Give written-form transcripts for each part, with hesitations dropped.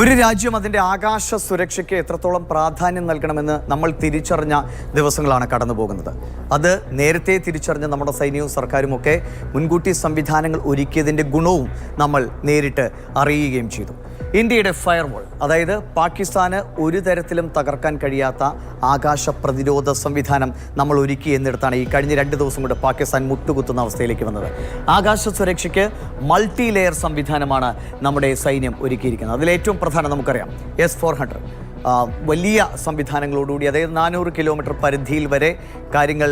ഒരു രാജ്യം അതിൻ്റെ ആകാശ സുരക്ഷയ്ക്ക് എത്രത്തോളം പ്രാധാന്യം നൽകണമെന്ന് നമ്മൾ തിരിച്ചറിഞ്ഞ ദിവസങ്ങളാണ് കടന്നു പോകുന്നത്. അത് നേരത്തെ തിരിച്ചറിഞ്ഞ നമ്മുടെ സൈന്യവും സർക്കാരുമൊക്കെ മുൻകൂട്ടി സംവിധാനങ്ങൾ ഒരുക്കിയതിൻ്റെ ഗുണവും നമ്മൾ നേരിട്ട് അറിയുകയും ചെയ്തു. ഇന്ത്യയുടെ ഫയർവാൾ, അതായത് പാകിസ്ഥാന് ഒരു തരത്തിലും തകർക്കാൻ കഴിയാത്ത ആകാശ പ്രതിരോധ സംവിധാനം നമ്മൾ ഒരുക്കി എന്നിടത്താണ് ഈ കഴിഞ്ഞ 2 ദിവസം കൊണ്ട് പാകിസ്ഥാൻ മുട്ടുകുത്തുന്ന അവസ്ഥയിലേക്ക് വന്നത്. ആകാശ സുരക്ഷയ്ക്ക് മൾട്ടി ലെയർ സംവിധാനമാണ് നമ്മുടെ സൈന്യം ഒരുക്കിയിരിക്കുന്നത്. അതിലേറ്റവും പ്രധാനം നമുക്കറിയാം S-400 വലിയ സംവിധാനങ്ങളോടുകൂടി, അതായത് 400 കിലോമീറ്റർ പരിധിയിൽ വരെ കാര്യങ്ങൾ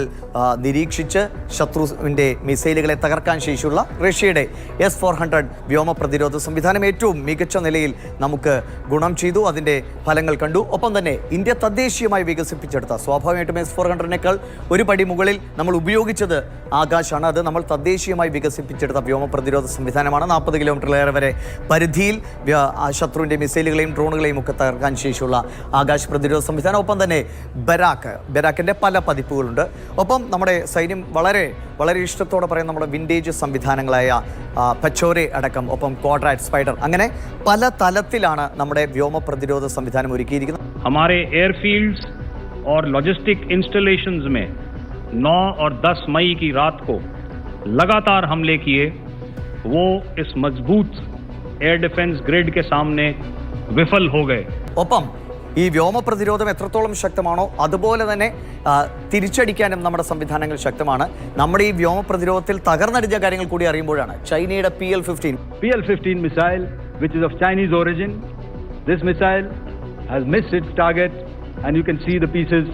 നിരീക്ഷിച്ച് ശത്രുവിൻ്റെ മിസൈലുകളെ തകർക്കാൻ ശേഷിയുള്ള റഷ്യയുടെ S-400 വ്യോമ പ്രതിരോധ സംവിധാനം ഏറ്റവും മികച്ച നിലയിൽ നമുക്ക് ഗുണം ചെയ്തു. അതിൻ്റെ ഫലങ്ങൾ കണ്ടു. ഒപ്പം തന്നെ ഇന്ത്യ തദ്ദേശീയമായി വികസിപ്പിച്ചെടുത്ത, സ്വാഭാവികമായിട്ടും S-400-നേക്കാൾ ഒരു പടി മുകളിൽ നമ്മൾ ഉപയോഗിച്ചത് ആകാശാണ്. അത് നമ്മൾ തദ്ദേശീയമായി വികസിപ്പിച്ചെടുത്ത വ്യോമ പ്രതിരോധ സംവിധാനമാണ്. 40 കിലോമീറ്ററിലേറെ വരെ പരിധിയിൽ ശത്രുവിൻ്റെ മിസൈലുകളെയും ഡ്രോണുകളെയും ഒക്കെ തകർക്കാൻ ശേഷിയുള്ള ആകാശ പ്രതിരോധ സംവിധാനം. ഒപ്പം തന്നെ ബരാക്കിൻ്റെ പല പതിപ്പുകളുണ്ട്. ഒപ്പം നമ്മുടെ സൈന്യം വളരെ വളരെ ഇഷ്ടത്തോടെ പറയുന്ന നമ്മുടെ വിൻറ്റേജ് സംവിധാനങ്ങളായ പച്ചോരെ അടക്കം, ഒപ്പം ക്വാഡ്രാറ്റ്, സ്പൈഡർ, അങ്ങനെ പല തലത്തിലാണ് നമ്മുടെ വ്യോമ പ്രതിരോധ സംവിധാനം ഒരുക്കിയിരിക്കുന്നത്. हमारे एयरफील्ड्स और लॉजिस्टिक इंस्टॉलेशंस में 9 और 10 मई की रात को लगातार हमले किए, वो इस मजबूत एयर डिफेंस ग्रिड के सामने विफल हो गए. ഒപ്പം ഈ വ്യോമ പ്രതിരോധം എത്രത്തോളം ശക്തമാണോ അതുപോലെ തന്നെ തിരിച്ചടിക്കാനും നമ്മുടെ സംവിധാനങ്ങൾ ശക്തമാണ്. നമ്മുടെ ഈ വ്യോമ പ്രതിരോധത്തിൽ തകർന്നടിഞ്ഞ കാര്യങ്ങൾ കൂടി അറിയുമ്പോഴാണ് ചൈനയുടെ PL-15 missile, which is of Chinese origin. This missile has missed its target and you can see the pieces.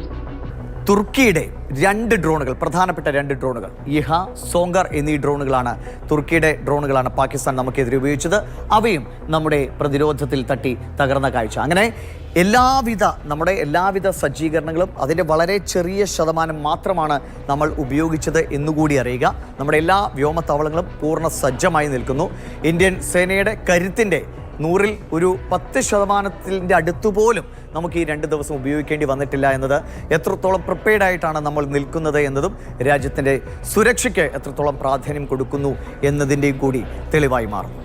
തുർക്കിയുടെ 2 ഡ്രോണുകൾ, പ്രധാനപ്പെട്ട 2 ഡ്രോണുകൾ, ഇഹ, സോങ്കർ എന്നീ ഡ്രോണുകളാണ്, തുർക്കിയുടെ ഡ്രോണുകളാണ് പാകിസ്ഥാൻ നമുക്കെതിരെ ഉപയോഗിച്ചത്. അവയും നമ്മുടെ പ്രതിരോധത്തിൽ തട്ടി തകർന്ന കാഴ്ച. അങ്ങനെ നമ്മുടെ എല്ലാവിധ സജ്ജീകരണങ്ങളും അതിൻ്റെ വളരെ ചെറിയ ശതമാനം മാത്രമാണ് നമ്മൾ ഉപയോഗിച്ചത് എന്നുകൂടി അറിയുക. നമ്മുടെ എല്ലാ വ്യോമത്താവളങ്ങളും പൂർണ്ണ സജ്ജമായി നിൽക്കുന്നു. ഇന്ത്യൻ സേനയുടെ കരുത്തിൻ്റെ 100-ൽ ഒരു 10% അടുത്തുപോലും നമുക്ക് ഈ 2 ദിവസം ഉപയോഗിക്കേണ്ടി വന്നിട്ടില്ല എന്നത് എത്രത്തോളം പ്രിപ്പയർഡ് ആയിട്ടാണ് നമ്മൾ നിൽക്കുന്നത് എന്നതും രാജ്യത്തിൻ്റെ സുരക്ഷയ്ക്ക് എത്രത്തോളം പ്രാധാന്യം കൊടുക്കുന്നു എന്നതിൻ്റെയും കൂടി തെളിവായി മാറും.